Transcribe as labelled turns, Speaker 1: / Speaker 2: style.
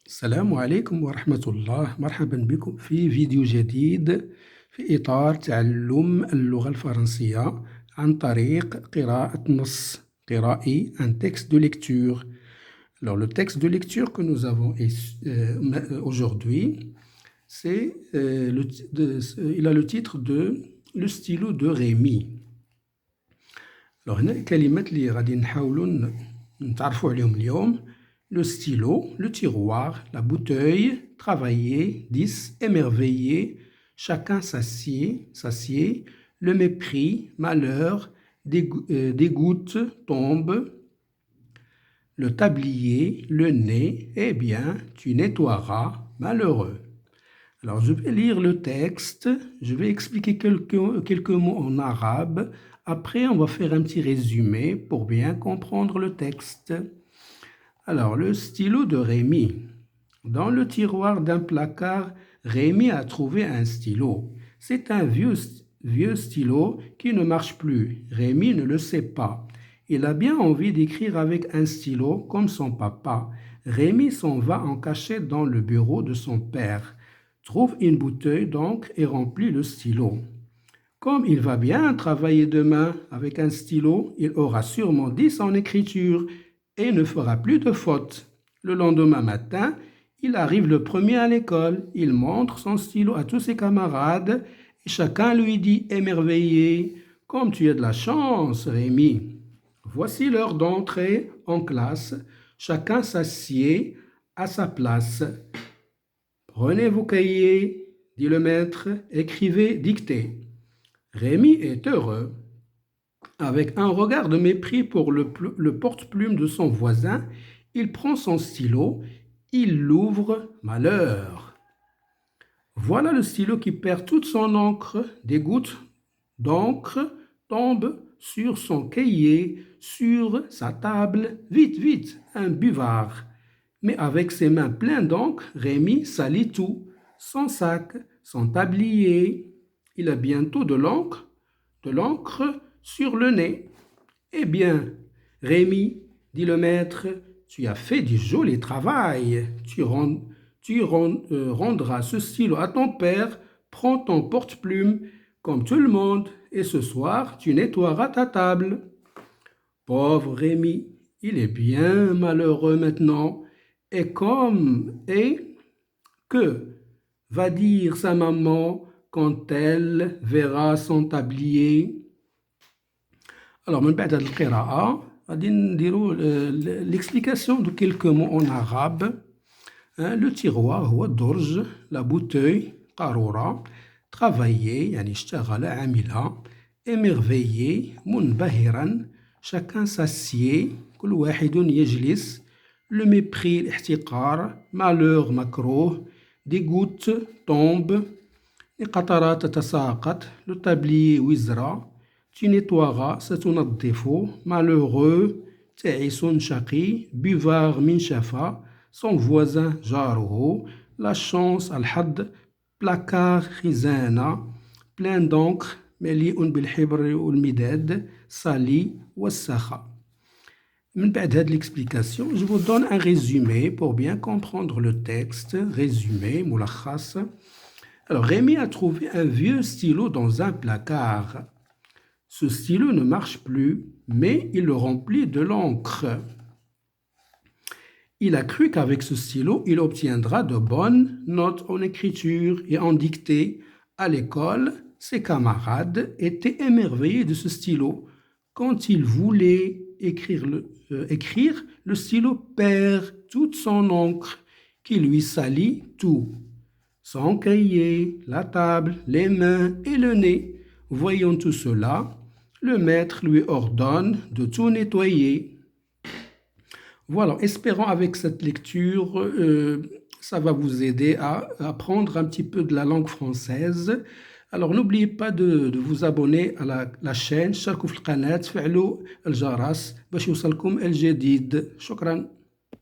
Speaker 1: السلام عليكم ورحمة الله. مرحبا بكم في فيديو جديد في إطار تعلم اللغة الفرنسية عن طريق قراءة نص قرائي, un texte de lecture. Alors le texte de lecture que nous avons aujourd'hui, il a le titre de Le stylo de Rémi. Alors هنا الكلمات اللي غادي نحاولوا نتعرفوا عليهم اليوم: le stylo, le tiroir, la bouteille, travailler, 10, émerveiller, chacun s'assied, le mépris, malheur, des gouttes tombent, le tablier, le nez, eh bien, tu nettoieras, malheureux. Alors, je vais lire le texte, je vais expliquer quelques mots en arabe. Après, on va faire un petit résumé pour bien comprendre le texte. Alors, le stylo de Rémi. Dans le tiroir d'un placard, Rémi a trouvé un stylo. C'est un vieux stylo qui ne marche plus. Rémi ne le sait pas. Il a bien envie d'écrire avec un stylo comme son papa. Rémi s'en va en cachette dans le bureau de son père. Trouve une bouteille donc et remplit le stylo. Comme il va bien travailler demain avec un stylo, il aura sûrement 10 en écriture et ne fera plus de fautes. Le lendemain matin, il arrive le premier à l'école. Il montre son stylo à tous ses camarades et chacun lui dit émerveillé: « Comme tu as de la chance, Rémi !» Voici l'heure d'entrer en classe. Chacun s'assied à sa place. Prenez vos cahiers, dit le maître, écrivez, dictez. Rémi est heureux. Avec un regard de mépris pour le porte-plume de son voisin, il prend son stylo, il l'ouvre, malheur. Voilà le stylo qui perd toute son encre. Des gouttes d'encre tombent sur son cahier, sur sa table. Vite, vite, un buvard. Mais avec ses mains pleines d'encre, Rémi salit tout. Son sac, son tablier. Il a bientôt de l'encre sur le nez. Eh bien, Rémi, dit le maître, tu as fait du joli travail. Tu rendras ce stylo à ton père. Prends ton porte-plume comme tout le monde et ce soir, tu nettoieras ta table. Pauvre Rémi, il est bien malheureux maintenant. Et que va dire sa maman quand elle verra son tablier? Alors, من بعد هذه القراءة غادي نديروا l'explication de quelques mots en arabe. Le tiroir هو الدرج, la bouteille قارورة, travailler يعني اشتغل عمل, émerveiller منبهرا, chacun s'assied, كل واحد يجلس, le mépris الاحتقار, malheur مكروه, des gouttes tombent, قطرات تتساقط, le tablier وزرة, tu nettoieras ستنظف, malheureux تعيس شقي, buvard من شفا, son voisin جاره, la chance الحظ, placard خزانة, plein d'encre مليء بالحبر والمداد, sali وسخة. من بعد هذه l'explication, je vous donne un résumé pour bien comprendre le texte. Résumé, ملخص. Alors, Rémi a trouvé un vieux stylo dans un placard. Ce stylo ne marche plus, mais il le remplit de l'encre. Il a cru qu'avec ce stylo, il obtiendra de bonnes notes en écriture et en dictée. À l'école, ses camarades étaient émerveillés de ce stylo. Quand il voulait écrire, le stylo perd toute son encre qui lui salit tout. Son cahier, la table, les mains et le nez. Voyant tout cela, le maître lui ordonne de tout nettoyer. Voilà, espérons avec cette lecture, ça va vous aider à apprendre un petit peu de la langue française. Alors n'oubliez pas de vous abonner à la chaîne. شاركوا في القناة, فعلوا الجرس باش يوصلكم الجديد. شكرا.